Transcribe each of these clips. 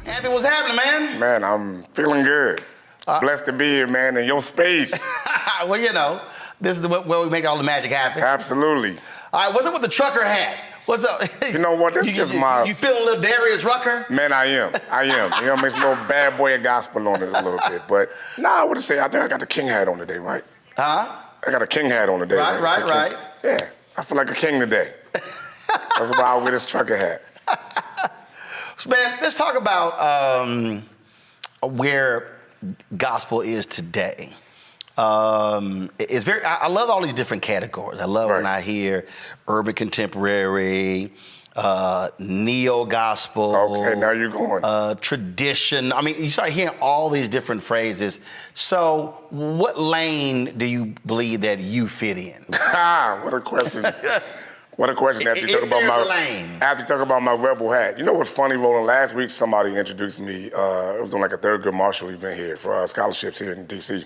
Anthony, what's happening, man? Man, I'm feeling good. Blessed to be here, man, in your space. Well, you know, this is where we make all the magic happen. Absolutely. All right, what's up with the trucker hat? What's up? You know what? This is my... You feeling a little Darius Rucker? Man, I am. You know, makes a little bad boy of gospel on it a little bit. But, nah, I would say, I think I got the king hat on today, right? Huh? I got a king hat on today. Right. Yeah, I feel like a king today. That's why I wear this trucker hat. So, man, let's talk about where gospel is today. It's very. I love all these different categories. I love when I hear urban contemporary, neo gospel. Okay, now you're going. Tradition. I mean, you start hearing all these different phrases. So, what lane do you believe that you fit in? What a question. What a question after you talk about my rebel hat. You know what's funny, Roland? Last week somebody introduced me. It was on like a Thurgood Marshall event here for scholarships here in D.C.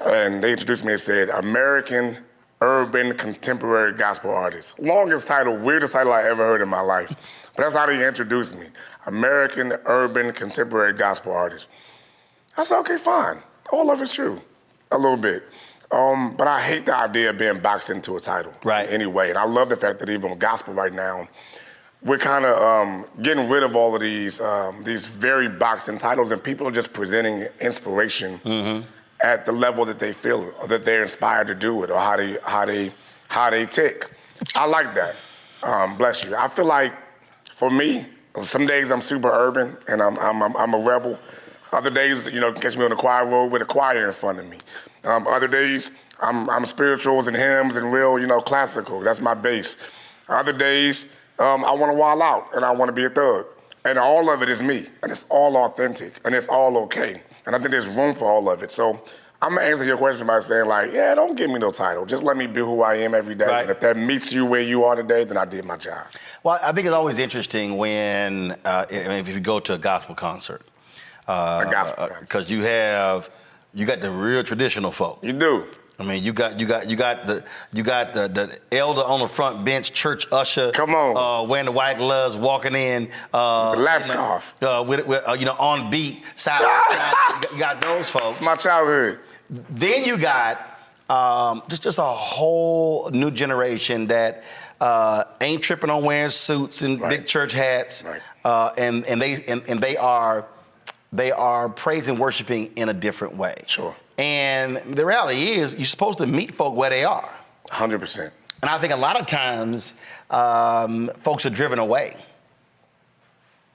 And they introduced me and said, American Urban Contemporary Gospel Artist. Longest title, weirdest title I ever heard in my life. But that's how they introduced me. American Urban Contemporary Gospel Artist. I said, okay, fine. All of it's true, a little bit. But I hate the idea of being boxed into a title. Right. Anyway, and I love the fact that even with gospel right now, we're kind of getting rid of all of these very boxed in titles, and people are just presenting inspiration at the level that they feel or that they're inspired to do it, or how they tick. I like that. Bless you. I feel like for me, some days I'm super urban and I'm a rebel. Other days, you know, catch me on the choir road with a choir in front of me. Other days, I'm spirituals and hymns and real, you know, classical. That's my base. Other days, I want to wild out and I want to be a thug. And all of it is me, and it's all authentic, and it's all okay. And I think there's room for all of it. So I'm gonna answer your question by saying, like, yeah, don't give me no title. Just let me be who I am every day. Right. And if that meets you where you are today, then I did my job. Well, I think it's always interesting when, if you go to a gospel concert. Because you got the real traditional folk. You do. I mean, you got the elder on the front bench, church usher. Come on. Wearing the white gloves, walking in. The lap scarf. With on beat. Side. You got those folks. It's my childhood. Then you got just a whole new generation that ain't tripping on wearing suits and big church hats. Right. And they are praising, worshiping in a different way. Sure. And the reality is, you're supposed to meet folk where they are. 100%. And I think a lot of times, folks are driven away.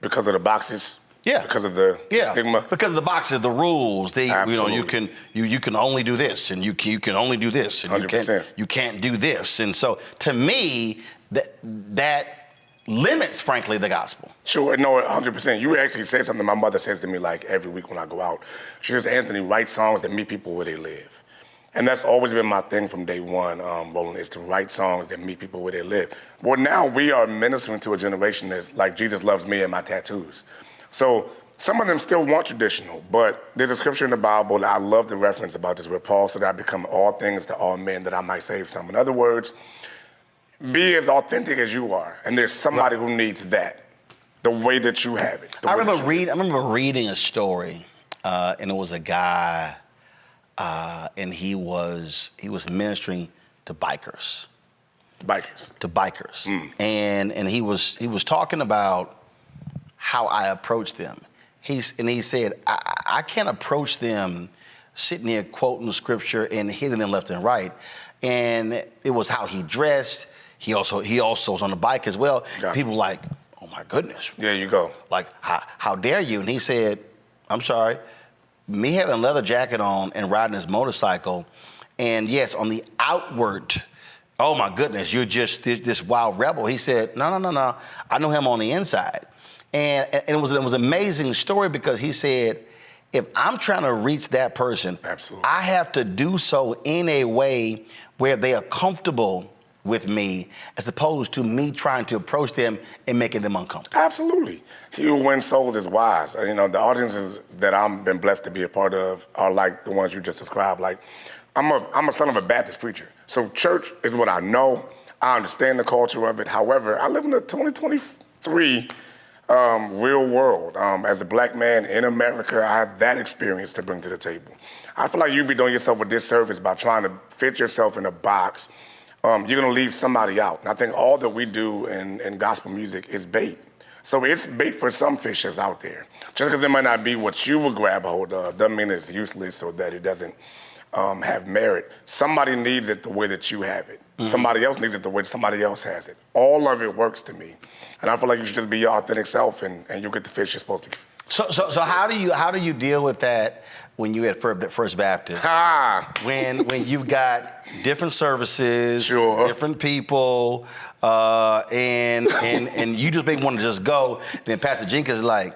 Because of the boxes? Yeah. Because of the stigma? Because of the boxes, the rules. Absolutely. You can only do this, and you can only do this, and 100%. You can't do this. And so, to me, that limits, frankly, the gospel. Sure, no, 100%. You actually said something my mother says to me like every week when I go out. She says, Anthony, write songs that meet people where they live. And that's always been my thing from day one, Roland, is to write songs that meet people where they live. Well, now we are ministering to a generation that's like Jesus loves me and my tattoos. So some of them still want traditional, but there's a scripture in the Bible that I love the reference about this where Paul said, I become all things to all men that I might save some. In other words, be as authentic as you are, and there's somebody who needs that, the way that you have it. I remember reading a story, and it was a guy, and he was ministering to bikers, Bikers. To bikers. And he was talking about how I approach them. He said, I can't approach them sitting there quoting scripture and hitting them left and right. And it was how he dressed. He also was on the bike as well. Gotcha. People were like, oh my goodness. There you go. Like, how dare you? And he said, I'm sorry, me having a leather jacket on and riding this motorcycle, and yes, on the outward, oh my goodness, you're just this wild rebel. He said, no. I know him on the inside. And it was an amazing story because he said, if I'm trying to reach that person, absolutely, I have to do so in a way where they are comfortable with me, as opposed to me trying to approach them and making them uncomfortable. Absolutely. He who wins souls is wise. You know, the audiences that I've been blessed to be a part of are like the ones you just described. Like, I'm a son of a Baptist preacher. So church is what I know. I understand the culture of it. However, I live in a 2023 real world. As a black man in America, I have that experience to bring to the table. I feel like you'd be doing yourself a disservice by trying to fit yourself in a box. You're gonna leave somebody out. And I think all that we do in gospel music is bait. So it's bait for some fishes out there. Just because it might not be what you would grab a hold of doesn't mean it's useless or that it doesn't have merit. Somebody needs it the way that you have it. Mm-hmm. Somebody else needs it the way somebody else has it. All of it works to me. And I feel like you should just be your authentic self and you'll get the fish you're supposed to. So how do you deal with that when you at First Baptist? When you've got different services, sure, different people, and you just may want to just go. Then Pastor Jenkins is like,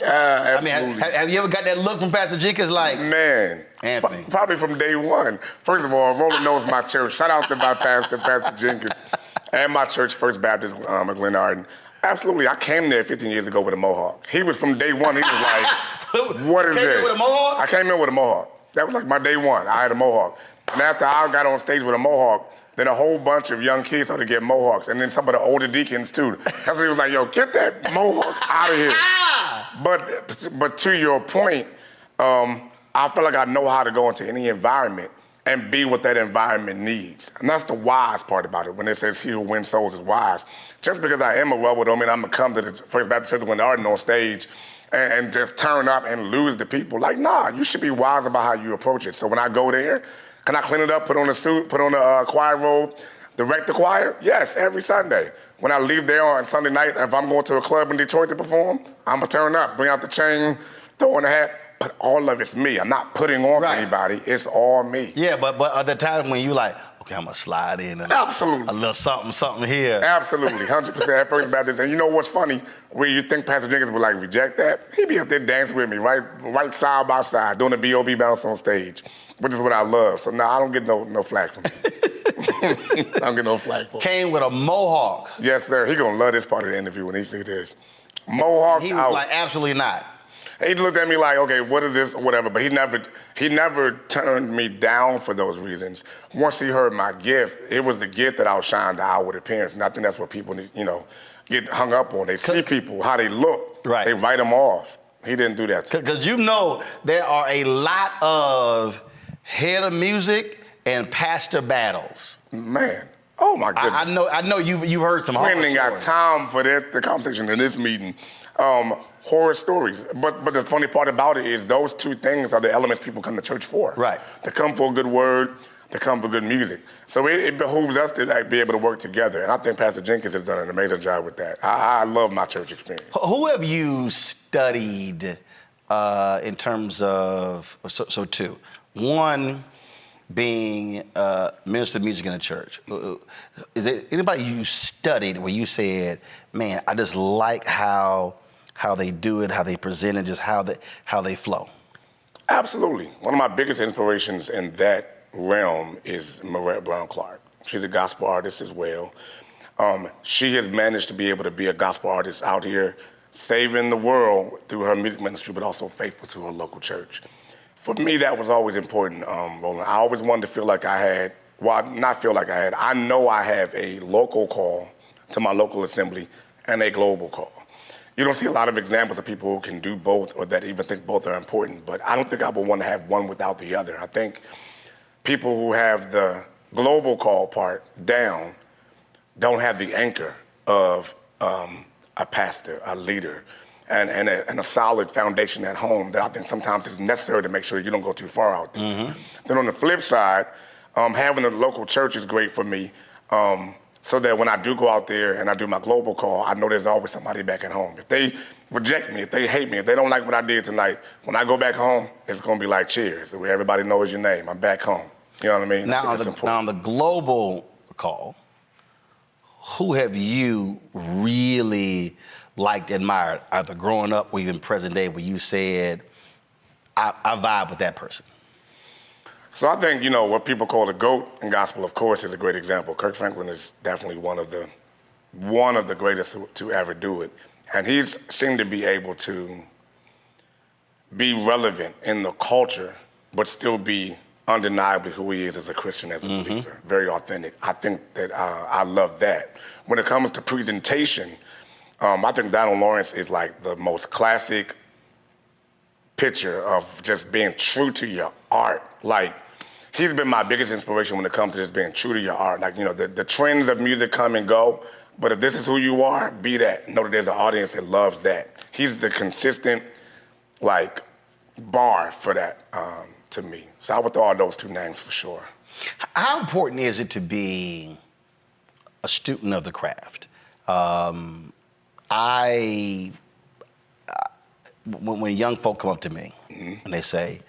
absolutely. I mean, have you ever got that look from Pastor Jenkins like, man, Anthony? Probably from day one. First of all, Roland knows my church. Shout out to my pastor, Pastor Jenkins, and my church, First Baptist, Glen Arden. Absolutely, I came there 15 years ago with a mohawk. He was from day one. He was like, "What is this?" Came in with a mohawk? I came in with a mohawk. That was like my day one. I had a mohawk, and after I got on stage with a mohawk, then a whole bunch of young kids started to get mohawks, and then some of the older deacons too. That's when he was like, "Yo, get that mohawk out of here." But to your point, I feel like I know how to go into any environment and be what that environment needs. And that's the wise part about it. When it says he who wins souls is wise. Just because I am a rebel don't mean I'm gonna come to the First Baptist Church of Glen Arden on stage and just turn up and lose the people. Like, nah, you should be wise about how you approach it. So when I go there, can I clean it up, put on a suit, put on a choir robe, direct the choir? Yes, every Sunday. When I leave there on Sunday night, if I'm going to a club in Detroit to perform, I'm gonna turn up, bring out the chain, throw on the hat. But all of it's me. I'm not putting on for anybody. It's all me. Yeah, but at the time when you like, okay, I'm gonna slide in and absolutely a little something here. Absolutely, 100% at First Baptist. And you know what's funny? Where you think Pastor Jenkins would like reject that? He'd be up there dancing with me, right side by side, doing a B.O.B. bounce on stage, which is what I love. So now I don't get no flack from him. I don't get no flack for him. Came with a mohawk. Yes, sir. He gonna love this part of the interview when he sees this. Mohawk He was out. like, absolutely not. He looked at me like, okay, what is this or whatever, but he never turned me down for those reasons. Once he heard my gift, it was the gift that outshined the outward appearance, and I think that's what people, get hung up on. They see people, how they look, they write them off. He didn't do that to me. Because there are a lot of head of music and pastor battles. Man, oh my goodness. I know you've heard some horror stories. We ain't got time for the conversation in this meeting. Horror stories. But the funny part about it is those two things are the elements people come to church for. Right. They come for a good word, they come for good music. So it behooves us to be able to work together. And I think Pastor Jenkins has done an amazing job with that. I love my church experience. Who have you studied in terms of, so two. One being minister of music in the church. Is there anybody you studied where you said, man, I just like how they do it, how they present it, just how they flow? Absolutely. One of my biggest inspirations in that realm is Marette Brown Clark. She's a gospel artist as well. She has managed to be able to be a gospel artist out here, saving the world through her music ministry, but also faithful to her local church. For me, that was always important, Roland. I always wanted to feel like I had, I know I have a local call to my local assembly and a global call. You don't see a lot of examples of people who can do both or that even think both are important, but I don't think I would want to have one without the other. I think people who have the global call part down don't have the anchor of a pastor, a leader, and a solid foundation at home that I think sometimes is necessary to make sure you don't go too far out there. Then on the flip side, having a local church is great for me, so that when I do go out there and I do my global call, I know there's always somebody back at home. If they reject me, if they hate me, if they don't like what I did tonight, when I go back home, it's gonna be like cheers, where everybody knows your name. I'm back home. You know what I mean? Now, on the global call, who have you really liked, admired, either growing up or even present day, where you said, I vibe with that person? So I think, what people call the GOAT in gospel, of course, is a great example. Kirk Franklin is definitely one of the greatest to ever do it. And he's seemed to be able to be relevant in the culture, but still be undeniably who he is as a Christian, as a believer. Very authentic. I think that I love that. When it comes to presentation, I think Donald Lawrence is like the most classic picture of just being true to your art. Like, he's been my biggest inspiration when it comes to just being true to your art. Like, the trends of music come and go, but if this is who you are, be that. Know that there's an audience that loves that. He's the consistent, bar for that to me. So I would throw out those two names for sure. How important is it to be a student of the craft? When young folk come up to me and they say,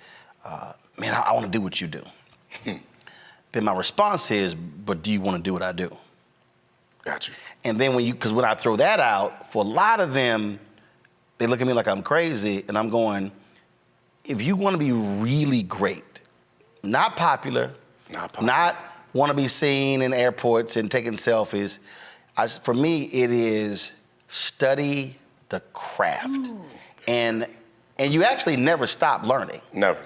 man, I want to do what you do. Then my response is, but do you want to do what I do? Gotcha. And then because when I throw that out, for a lot of them, they look at me like I'm crazy, and I'm going, if you want to be really great, not popular, not want to be seen in airports and taking selfies, for me, it is study the craft. Ooh. And you actually never stop learning. Never.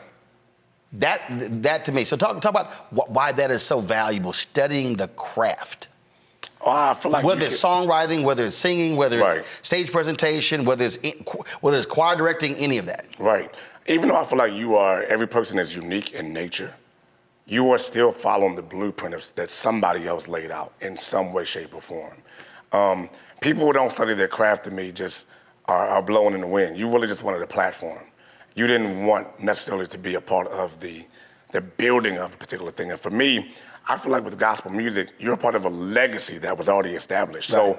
That to me. So talk about why that is so valuable, studying the craft. Oh, I feel like whether it's songwriting, whether it's singing, whether it's stage presentation, whether it's choir directing, any of that. Right. Even though I feel like every person is unique in nature, you are still following the blueprint that somebody else laid out in some way, shape, or form. People who don't study their craft, to me, just are blowing in the wind. You really just wanted a platform. You didn't want necessarily to be a part of the building of a particular thing. And for me, I feel like with gospel music, you're a part of a legacy that was already established. Right.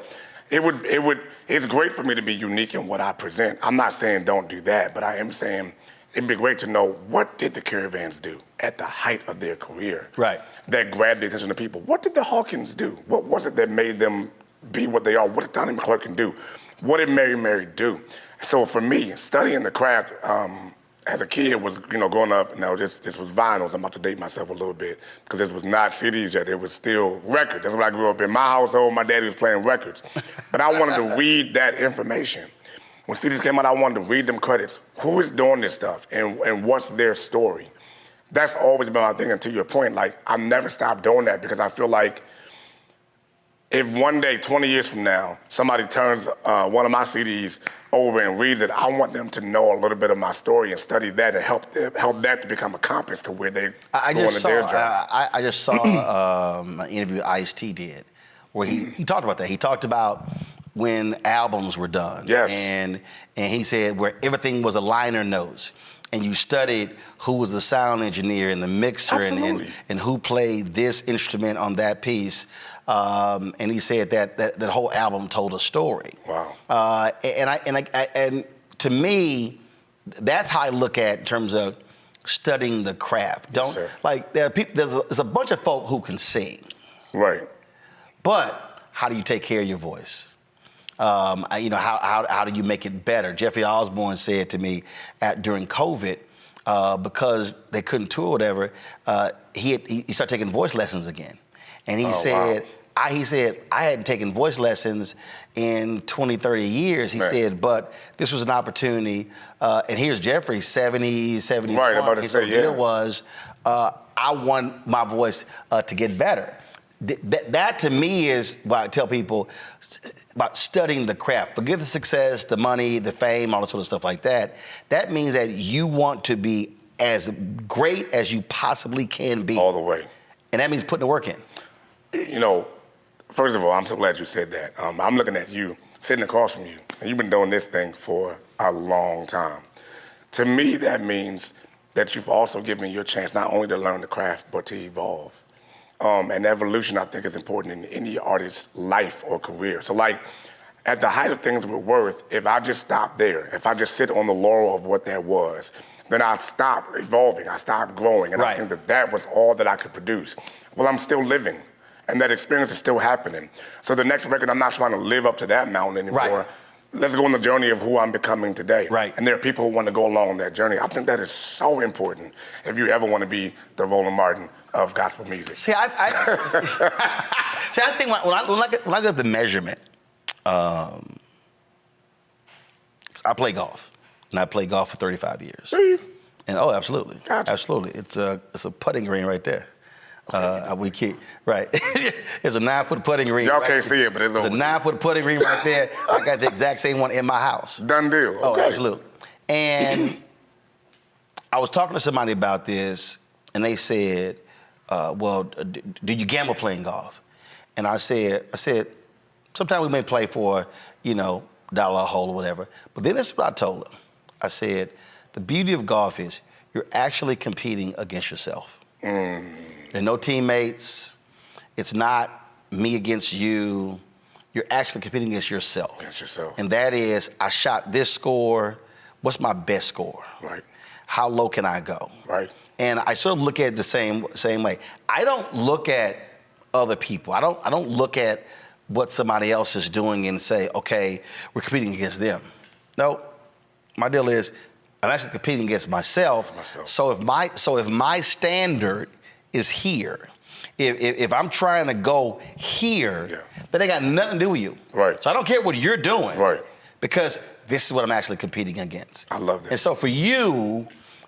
So it's great for me to be unique in what I present. I'm not saying don't do that, but I am saying it'd be great to know, what did the Caravans do at the height of their career? Right. That grabbed the attention of people. What did the Hawkins do? What was it that made them be what they are? What did Donnie McClurkin do? What did Mary do? So for me, studying the craft as a kid was, growing up, this was vinyls. I'm about to date myself a little bit, because this was not CDs yet. It was still records. That's what I grew up in. My household, my daddy was playing records. But I wanted to read that information. When CDs came out, I wanted to read them credits. Who is doing this stuff, and what's their story? That's always been my thing. And to your point, I never stopped doing that, because I feel like if one day, 20 years from now, somebody turns one of my CDs over and reads it, I want them to know a little bit of my story and study that and help that to become a compass to where they go into their job. I just saw an interview Ice-T did, where he talked about that. He talked about when albums were done. Yes. And he said where everything was a liner notes, and you studied who was the sound engineer and the mixer and who played this instrument on that piece. And he said that whole album told a story. Wow. And to me, that's how I look at in terms of studying the craft. Yes, sir. There's a bunch of folk who can sing. Right. But how do you take care of your voice? How do you make it better? Jeffrey Osborne said to me during COVID, because they couldn't tour or whatever, he started taking voice lessons again. And he said, wow. He said, I hadn't taken voice lessons in 20, 30 years. He said, but this was an opportunity. And here's Jeffrey, 70, 71. Right, I'm about to say, yeah. It was, I want my voice to get better. That to me is why I tell people about studying the craft. Forget the success, the money, the fame, all that sort of stuff like that. That means that you want to be as great as you possibly can be. All the way. And that means putting the work in. First of all, I'm so glad you said that. I'm looking at you, sitting across from you, and you've been doing this thing for a long time. To me, that means that you've also given me your chance not only to learn the craft, but to evolve. And evolution, I think, is important in any artist's life or career. So, like, at the height of things with Worth, if I just stop there, if I just sit on the laurel of what that was, then I stop evolving, I stop growing, and I think that that was all that I could produce. Well, I'm still living, and that experience is still happening. So the next record, I'm not trying to live up to that mountain anymore. Right. Let's go on the journey of who I'm becoming today. Right. And there are people who want to go along that journey. I think that is so important if you ever want to be the Roland Martin of gospel music. See, I think when I get the measurement, I play golf, and I played golf for 35 years. Do you? And oh, absolutely, Gotcha. absolutely. It's a putting green right there. We keep right. It's a 9-foot putting green. Y'all right can't see it, but it's a over. 9-foot putting green right there. I got the exact same one in my house. Done deal. Oh, Okay. absolutely. And I was talking to somebody about this, and they said, "Well, do you gamble playing golf?" And I said, sometimes we may play for, dollar a hole or whatever. But then this is what I told them. I said, the beauty of golf is you're actually competing against yourself. There are no teammates. It's not me against you. You're actually competing against yourself. Against yourself. And that is, I shot this score. What's my best score? Right. How low can I go? Right. And I sort of look at it the same way. I don't look at other people. I don't look at what somebody else is doing and say, okay, we're competing against them. No, my deal is I'm actually competing against myself. So if my standard is here, if I'm trying to go here, then they got nothing to do with you. Right. So I don't care what you're doing. Right. Because this is what I'm actually competing against. I love that. And so for you,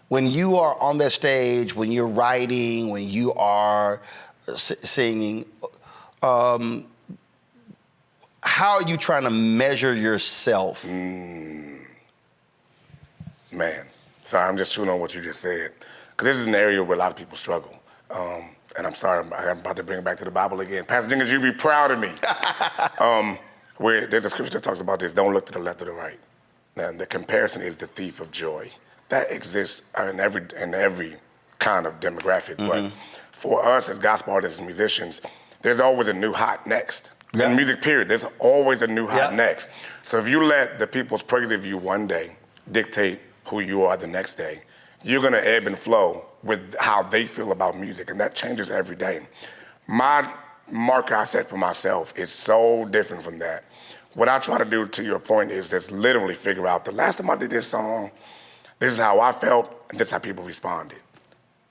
when you are on that stage, when you're writing, when you are singing, how are you trying to measure yourself? Man, sorry, I'm just chewing on what you just said. Because this is an area where a lot of people struggle. And I'm sorry, I'm about to bring it back to the Bible again. Pastor Jenkins, you be proud of me. Where there's a scripture that talks about this, don't look to the left or the right. Now, the comparison is the thief of joy. That exists in every kind of demographic. But for us as gospel artists and musicians, there's always a new hot next. In music, period, there's always a new hot next. So if you let the people's praise of you one day dictate who you are the next day, you're gonna ebb and flow with how they feel about music, and that changes every day. My marker I set for myself is so different from that. What I try to do, to your point, is just literally figure out the last time I did this song, this is how I felt, and this is how people responded.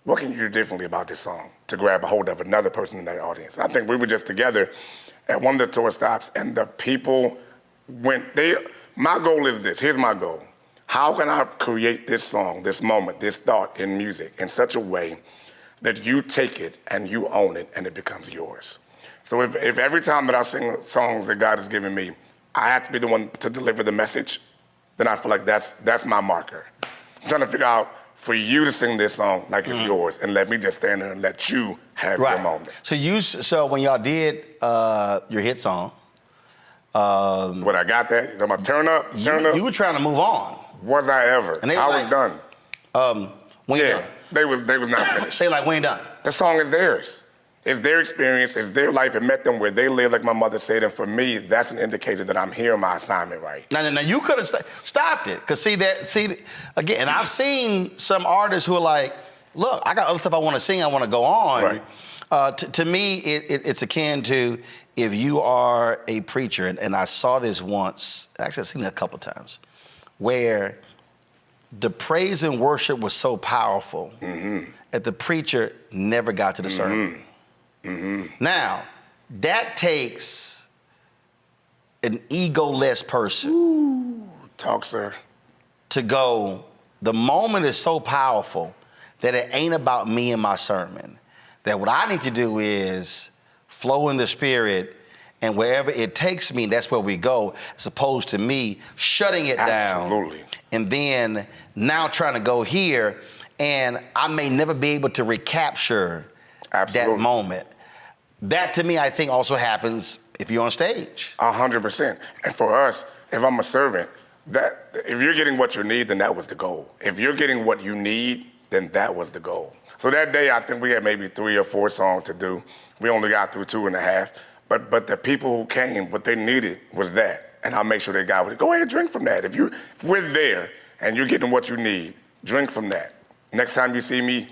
What can you do differently about this song to grab a hold of another person in that audience? I think we were just together at one of the tour stops, and the people my goal is this, here's my goal. How can I create this song, this moment, this thought in music in such a way that you take it and you own it and it becomes yours? So if every time that I sing songs that God has given me, I have to be the one to deliver the message, then I feel like that's my marker. I'm trying to figure out for you to sing this song like it's yours, and let me just stand there and let you have your moment. So when y'all did your hit song, When I got that, you know, my turn up. You were trying to move on. Was I ever? And they I were was like, done. When you Yeah, done? they was not finished. They like, we ain't done. The song is theirs. It's their experience. It's their life. It met them where they live, like my mother said. And for me, that's an indicator that I'm hearing my assignment right. Now you could have stopped it. Because again, and I've seen some artists who are like, look, I got other stuff I want to sing, I want to go on. Right. To me, it's akin to if you are a preacher, and I saw this once, actually I've seen it a couple times, where the praise and worship was so powerful that the preacher never got to the sermon. Now, that takes an ego-less person. Ooh, talk, sir. To go, the moment is so powerful that it ain't about me and my sermon. That what I need to do is flow in the spirit, and wherever it takes me, that's where we go, as opposed to me shutting it down. Absolutely. And then now trying to go here, and I may never be able to recapture that moment. That to me, I think also happens if you're on stage. 100%. And for us, if I'm a servant, that if you're getting what you need, then that was the goal. If you're getting what you need, then that was the goal. So that day, I think we had maybe 3 or 4 songs to do. We only got through 2.5. But the people who came, what they needed was that. And I'll make sure they got it. Go ahead and drink from that. If we're there and you're getting what you need, drink from that. Next time you see me,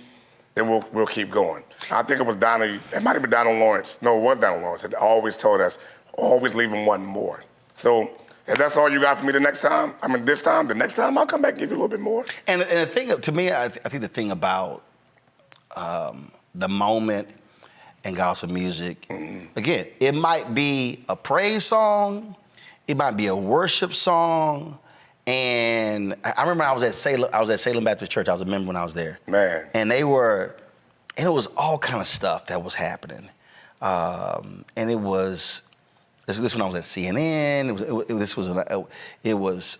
then we'll keep going. I think it was Donald, it might have been Donald Lawrence. No, it was Donald Lawrence that always told us, always leave them wanting more. So if that's all you got for me the next time, the next time I'll come back and give you a little bit more. And the thing, to me, I think the thing about the moment in gospel music, again, it might be a praise song, it might be a worship song, and I remember I was at Salem Baptist Church. I was a member when I was there. Man. And it was all kind of stuff that was happening. And it was, this when I was at CNN, it was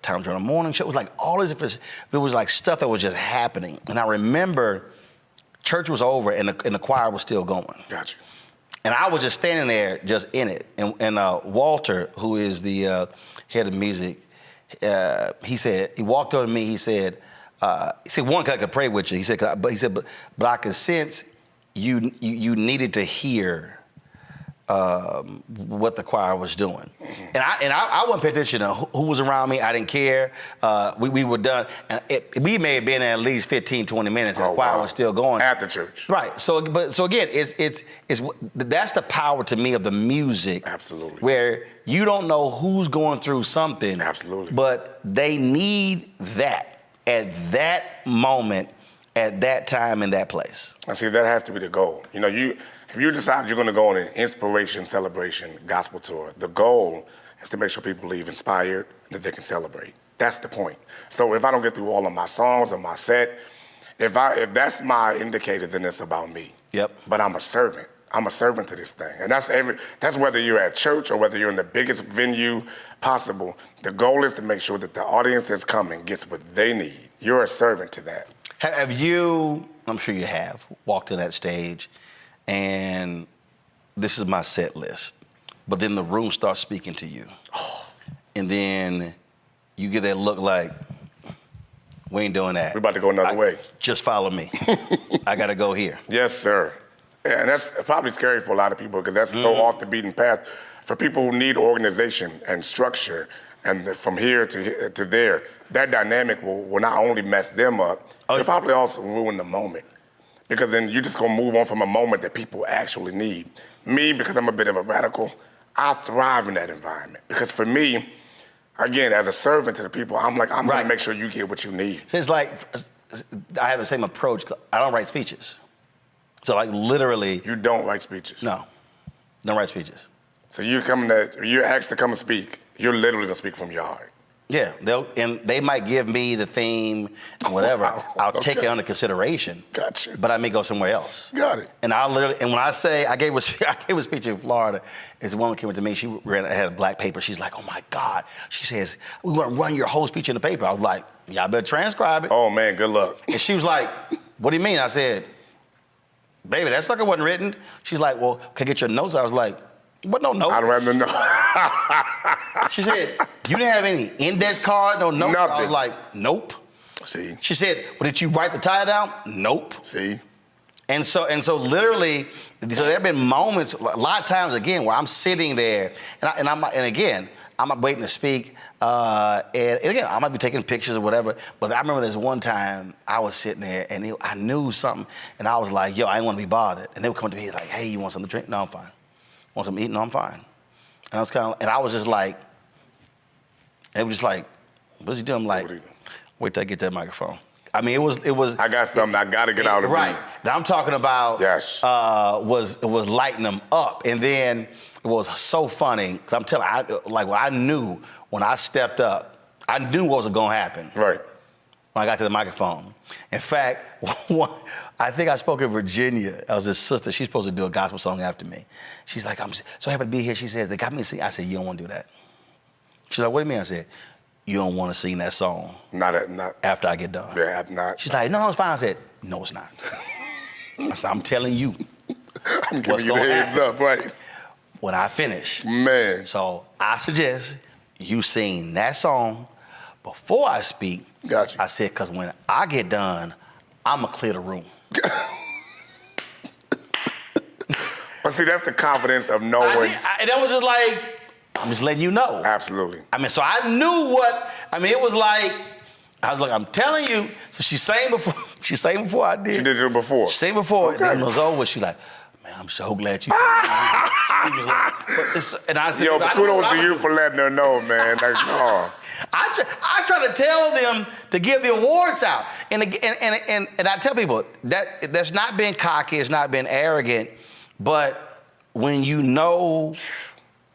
Time Journal Morning Show. It was like all these different, it was like stuff that was just happening. And I remember church was over and the choir was still going. Gotcha. And I was just standing there, just in it. And Walter, who is the head of music, he walked over to me. He said, one, I could pray with you. He said, but I could sense you needed to hear what the choir was doing. And I wasn't paying attention to who was around me. I didn't care. We were done. And we may have been at least 15, 20 minutes, and the choir was still going. At the church. Right. So again, it's that's the power to me of the music. Absolutely. Where you don't know who's going through something. Absolutely. But they need that at that moment, at that time, in that place. I see that has to be the goal. You know, if you decide you're going to go on an inspiration, celebration, gospel tour, the goal is to make sure people leave inspired, that they can celebrate. That's the point. So if I don't get through all of my songs or my set, if that's my indicator, then it's about me. Yep. But I'm a servant. I'm a servant to this thing. And that's whether you're at church or whether you're in the biggest venue possible. The goal is to make sure that the audience that's coming gets what they need. You're a servant to that. Have you, I'm sure you have, walked to that stage and this is my set list, but then the room starts speaking to you. And then you get that look like, we ain't doing that. We're about to go another way. Just follow me. I got to go here. Yes, sir. And that's probably scary for a lot of people because that's so off the beaten path. For people who need organization and structure, and from here to there, that dynamic will not only mess them up, it'll probably also ruin the moment. Because then you're just gonna move on from a moment that people actually need. Me, because I'm a bit of a radical, I thrive in that environment. Because for me, again, as a servant to the people, I'm gonna make sure you get what you need. So it's like, I have the same approach. I don't write speeches. So like literally. You don't write speeches? No, don't write speeches. So you're asked to come and speak, you're literally gonna speak from your heart. Yeah, they might give me the theme, whatever. Wow. I'll take it under consideration. Gotcha. But I may go somewhere else. Got it. And when I say I gave a speech in Florida, this woman came up to me. She had a black paper. She's like, "Oh my God!" She says, "We want to run your whole speech in the paper." I was like, "Y'all better transcribe it." Oh man, good luck. And she was like, "What do you mean?" I said, "Baby, that sucker wasn't written." She's like, "Well, can I get your notes?" I was like, "What no notes?" I'd rather know. She said, "You didn't have any index card, no notes?" Nothing. I was like, "Nope." See. She said, "Well, did you write the title down?" Nope. See. And so literally, so there have been moments, a lot of times again, where I'm sitting there, and again, I'm not waiting to speak, and again, I might be taking pictures or whatever. But I remember this one time I was sitting there, and I knew something, and I was like, "Yo, I didn't want to be bothered." And they would come to me like, "Hey, you want something to drink?" "No, I'm fine." "Want something to eat?" "No, I'm fine." And I was and I was just like, it was just like, what's he doing? I'm like, wait till I get that microphone. I mean, it was. I got something I got to get out of right. me. Now I'm talking about. Yes. Was lighting them up, and then it was so funny because I'm telling I knew when I stepped up, I knew what was going to happen. Right. When I got to the microphone. In fact, I think I spoke in Virginia. I was his sister. She's supposed to do a gospel song after me. She's like, "I'm so happy to be here." She says, "They got me to sing." I said, "You don't want to do that." She's like, "What do you mean?" I said, "You don't want to sing that song Not after I get done." Yeah, not. She's like, "No, it's fine." I said, "No, it's not." I said, "I'm telling you." I'm giving you the heads up, right? when I finish. Man. So I suggest you sing that song before I speak. Got you. I said, because when I get done, I'm going to clear the room. But see, that's the confidence of knowing. And that was just like, I'm just letting you know. Absolutely. I mean, so I knew it was like, I was like, I'm telling you. So she sang before I did. She did it before. She sang before, Okay. and then it was over. She like, man, I'm so glad you. She was like, and I said, Yo, kudos to you for letting her know, man. Like, no. I try to tell them to give the awards out, and I tell people that's not being cocky, it's not being arrogant, but when you know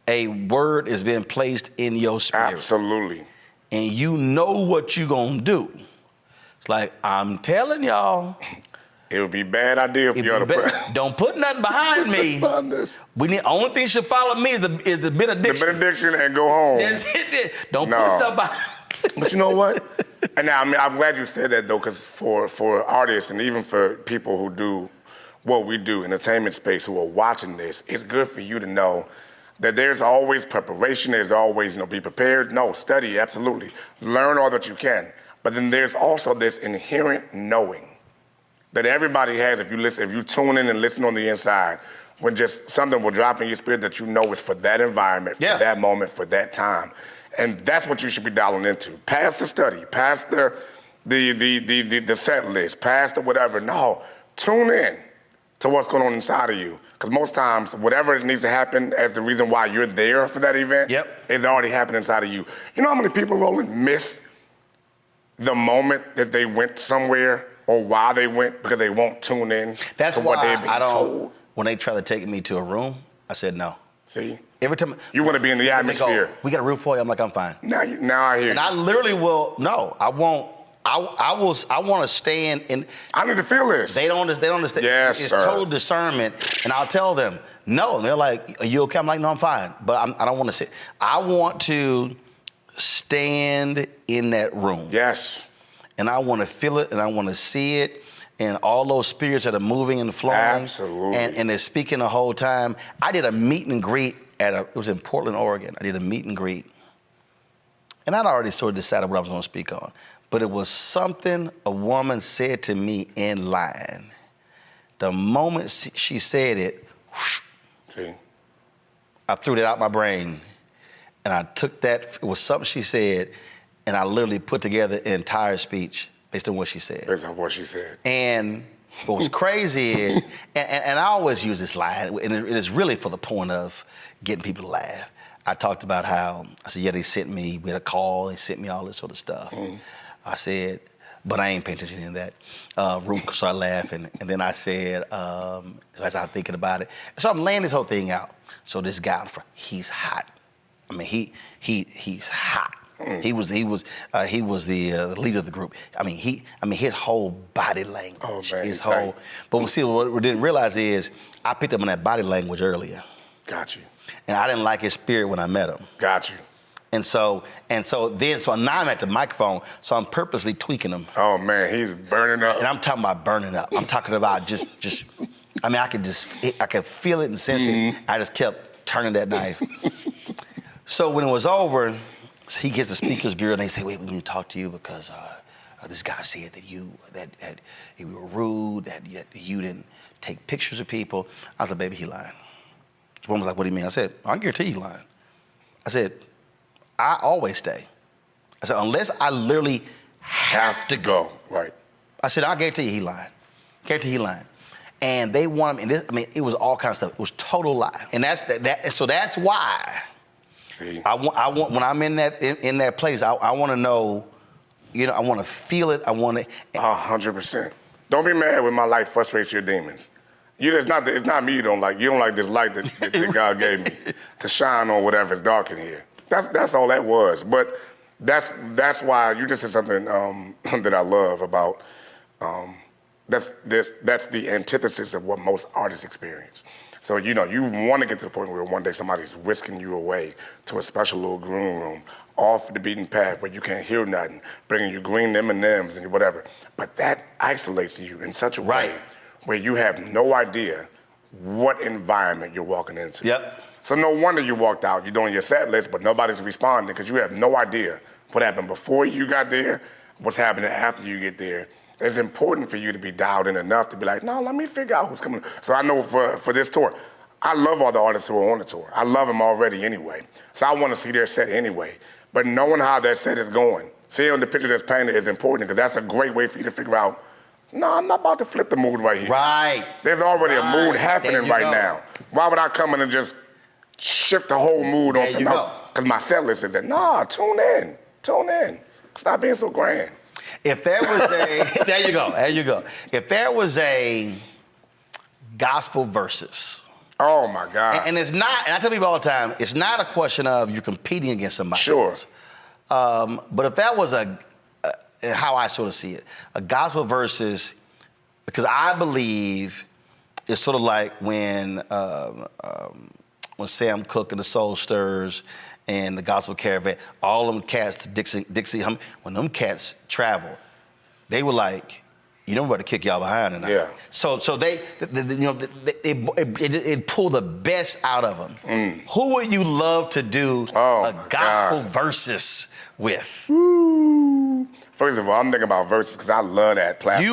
a word is being placed in your spirit, Absolutely. and you know what you gonna do, it's like I'm telling y'all. It would be a bad idea for y'all to put. Don't put nothing behind me. We need only thing should follow me is the benediction. The benediction and go home. That's it. Don't put stuff behind. But you know what? And now, I mean, I'm glad you said that though, because for artists and even for people who do what we do, entertainment space, who are watching this, it's good for you to know that there's always preparation. There's always, be prepared. No, study, absolutely. Learn all that you can. But then there's also this inherent knowing that everybody has if you tune in and listen on the inside, when just something will drop in your spirit that you know is for that environment, for that moment, for that time. And that's what you should be dialing into. Past the study, past the set list, past the whatever. No, tune in to what's going on inside of you. Because most times, whatever needs to happen as the reason why you're there for that event is already happening inside of you. You know how many people, Roland, miss the moment that they went somewhere or why they went because they won't tune in That's to what why they're being told? When they try to take me to a room, I said no. See? Every time You want to be in the atmosphere. we got a room for you. I'm like, I'm fine. Now I hear And you. I literally will. No, I won't. I want to stay in. I need to feel this. They don't understand. Yes, it's sir. total discernment, and I'll tell them no. And they're like, "Are you okay?" I'm like, "No, I'm fine." But I don't want to sit. I want to stand in that room. Yes. And I want to feel it, and I want to see it, and all those spirits that are moving and flowing. Absolutely. And they're speaking the whole time. I did a meet and greet it was in Portland, Oregon. I did a meet and greet. And I'd already sort of decided what I was going to speak on. But it was something a woman said to me in line. The moment she said it, See? I threw that out my brain. And I took that, it was something she said, and I literally put together an entire speech based on what she said. Based on what she said. And what was crazy is, and I always use this line, and it is really for the point of getting people to laugh. I talked about how, I said, yeah, they sent me, we had a call, they sent me all this sort of stuff. Mm. I said, but I ain't paying attention to that. Room started laughing, and then I said, so as I'm thinking about it, so I'm laying this whole thing out. So this guy in front, he's hot. I mean, he's hot. Mm. He was the leader of the group. I mean, his whole body language, his whole. Tight. But what we didn't realize is I picked up on that body language earlier. Got you. And I didn't like his spirit when I met him. Got you. And so now I'm at the microphone, so I'm purposely tweaking him. Oh man, he's burning up. And I'm talking about burning up. I'm talking about just. I mean, I could feel it and sense it. I just kept turning that knife. So when it was over, he gets the speaker's bureau and they say, "Wait, we need to talk to you because this guy said that you were rude, that you didn't take pictures of people." I was like, "Baby, he lying." The woman was like, "What do you mean?" I said, "I guarantee you lying." I said, "I always stay." I said, "Unless I literally have to go." Right. I said, "I guarantee you he lying. Guarantee he lying." And they want him, and it was all kinds of stuff. It was total lie. And so that's why. See. I want when I'm in that place, I want to know, I want to feel it. I want to. 100%. Don't be mad when my light frustrates your demons. It's not me you don't like. You don't like this light that God gave me to shine on whatever's dark in here. That's all that was. But that's why you just said something that I love about. That's the antithesis of what most artists experience. So, you want to get to the point where one day somebody's whisking you away to a special little green room, off the beaten path where you can't hear nothing, bringing you green M&Ms and whatever. But that isolates you in such a way where you have no idea what environment you're walking into. Yep. So no wonder you walked out. You're doing your set list, but nobody's responding because you have no idea what happened before you got there, what's happening after you get there. It's important for you to be dialed in enough to be like, no, let me figure out who's coming. So I know for this tour, I love all the artists who are on the tour. I love them already anyway. So I want to see their set anyway. But knowing how that set is going, seeing the picture that's painted is important because that's a great way for you to figure out, no, I'm not about to flip the mood right here. Right. There's already a mood happening right go. now. Why would I come in and just shift the whole mood on something else? Because my set list is that, nah, tune in. Stop being so grand. If there was a, there you go. If there was a gospel versus. Oh my God. And it's not, and I tell people all the time, it's not a question of you're competing against somebody Sure. else. But if that was how I sort of see it, a gospel versus, because I believe it's sort of like when Sam Cooke and the Soul Stirrers and the Gospel Caravan, all them cats, Dixie, when them cats travel, they were like, you know, we're about to kick y'all behind tonight. Yeah. So they it pulled the best out of them. Who would you love to do a gospel versus with? Woo. First of all, I'm thinking about verses because I love that platform.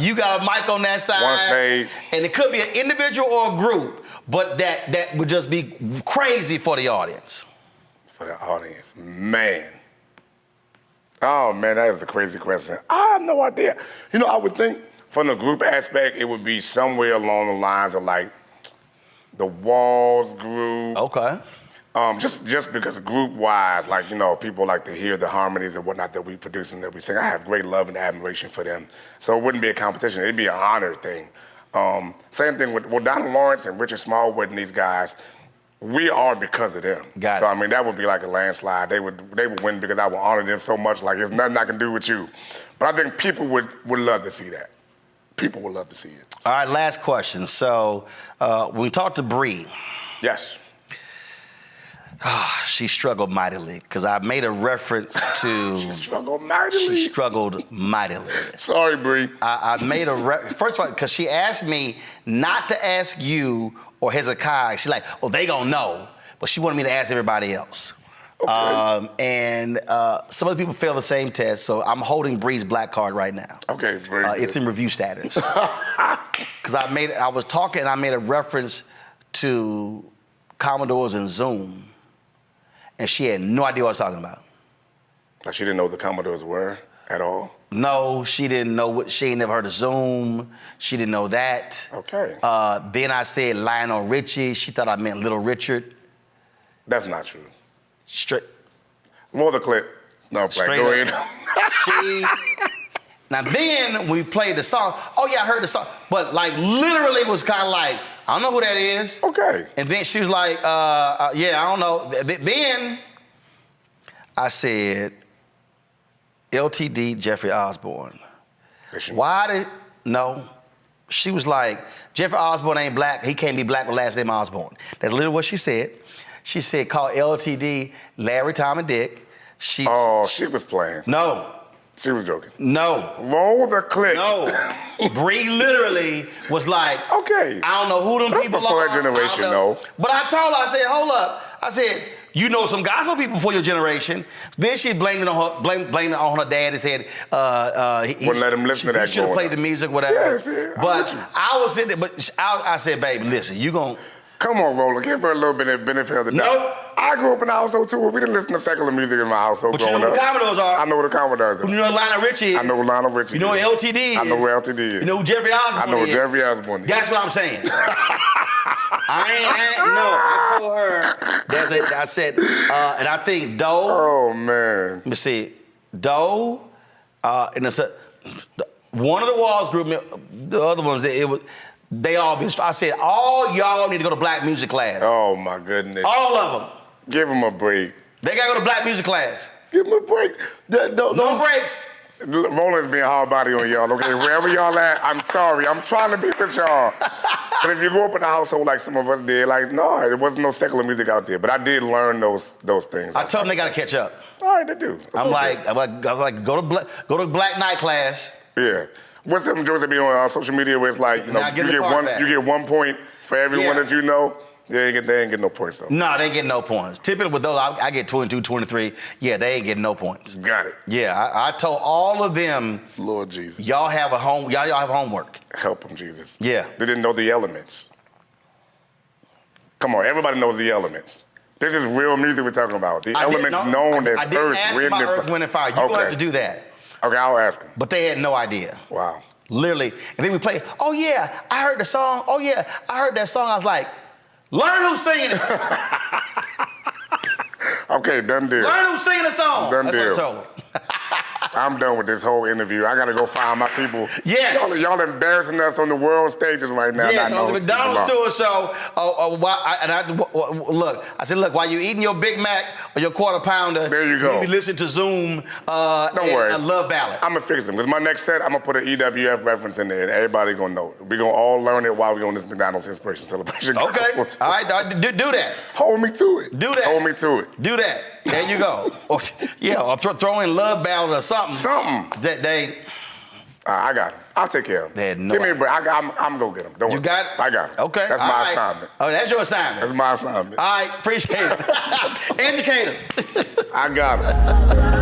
You got a mic on that side. One stage. And it could be an individual or a group, but that would just be crazy for the audience. For the audience, man. Oh man, that is a crazy question. I have no idea. You know, I would think from the group aspect, it would be somewhere along the lines of like the Walls group. Okay. Just because group-wise, like, you know, people like to hear the harmonies and whatnot that we produce and that we sing. I have great love and admiration for them. So it wouldn't be a competition. It'd be an honor thing. Same thing with Donald Lawrence and Richard Smallwood and these guys. We are because of them. Got it. So, I mean, that would be like a landslide. They would win because I would honor them so much. Like, there's nothing I can do with you. But I think people would love to see that. People would love to see it. All right, last question. So when we talked to Bree. Yes. She struggled mightily because I made a reference to. She struggled mightily. She struggled mightily. Sorry, Bree. I made first of all, because she asked me not to ask you or Hezekiah. She's like, oh, they gonna know. But she wanted me to ask everybody else. Okay. And some other people failed the same test, so I'm holding Bree's black card right now. Okay, very good. It's in review status. Because I was talking and I made a reference to Commodores and Zoom. And she had no idea what I was talking about. Like she didn't know what the Commodores were at all? No, she didn't know she ain't never heard of Zoom. She didn't know that. Okay. Then I said Lionel Richie. She thought I meant Little Richard. That's not true. Straight. Roll the clip. No, Straight go up. ahead. Now then we played the song. Oh yeah, I heard the song. But like literally it was kind of like, I don't know who that is. Okay. And then she was like, yeah, I don't know. Then I said, LTD Jeffrey Osborne. No. She was like, Jeffrey Osborne ain't black. He can't be black with last name Osborne. That's literally what she said. She said, call LTD Larry, Tom, and Dick. She was playing. No. She was joking. No. Roll the clip. No. Bree literally was like, okay. I don't know who them people before are. our generation, though. But I told her, I said, hold up. I said, you know some gospel people before your generation. Then she blamed it on her dad and said, wouldn't let him listen to that. He should have played the music, whatever. Yes, but I was sitting there, but I said, baby, listen, you gon'. Come on, Roland, give her a little bit of benefit of the doubt. Nope. I grew up in a household too where we didn't listen to secular music in my household But you know who the Commodores are. I know who the Commodores are. You know who Lionel Richie is. I know who Lionel Richie is. You know who LTD is. I know who LTD is. You know who Jeffrey Osborne is. I know who Jeffrey Osborne is. That's what I'm saying. I told her, I said, and I think Doe. Oh, man. Let me see. Doe, and it's one of the Walls group, the other ones, they all be, I said, all y'all need to go to black music class. Oh, my goodness. All of them. Give them a break. They got to go to black music class. Give them a break. No breaks. Roland's being hard body on y'all, okay? Wherever y'all at, I'm sorry. I'm trying to be with y'all. But if you grew up in a household like some of us did, like, no, there wasn't no secular music out there. But I did learn those things. I told them they got to catch up. All right, they do. I was like, go to black night class. Yeah. What's them jokes that be on social media where it's like, you know, you get 1 point for everyone that you know? They ain't getting no points though. No, they ain't getting no points. Typically with those, I get 22, 23. Yeah, they ain't getting no points. Got it. Yeah, I told all of them, Lord Jesus. y'all have homework. Help them, Jesus. Yeah. They didn't know the elements. Come on, everybody knows the elements. This is real music we're talking about. The elements known as I didn't ask wind, about and Earth, Wind, and Fire. You don't have to do that. Okay, I'll ask them. But they had no idea. Wow. Literally. And then we play, oh yeah, I heard the song. Oh yeah, I heard that song. I was like, learn who's singing it. Okay, done deal. Learn who's singing the song. Done That's deal. what I told him. I'm done with this whole interview. I gotta go find my people. Yes. Y'all embarrassing us on the world stages right now. Yes, on the McDonald's tour show. Look, I said, look, while you eating your Big Mac or your quarter pounder, there you go. You be listening to Zoom. Don't worry. A love ballad. I'm gonna fix them because my next set, I'm gonna put an EWF reference in there, and everybody gonna know. We're gonna all learn it while we're on this McDonald's Inspiration Celebration. Okay. All right, do that. Hold me to it. Do that. Hold me to it. Do that. There you go. Or throw in love ballad or something. Something. That they. I got them. I'll take care of them. They had no Give me a break. I'm gonna go get them. Don't worry. You got it? I got it. Okay. That's All my right. assignment. Oh, that's your assignment. That's my assignment. All right, appreciate it. Educate him. I got it.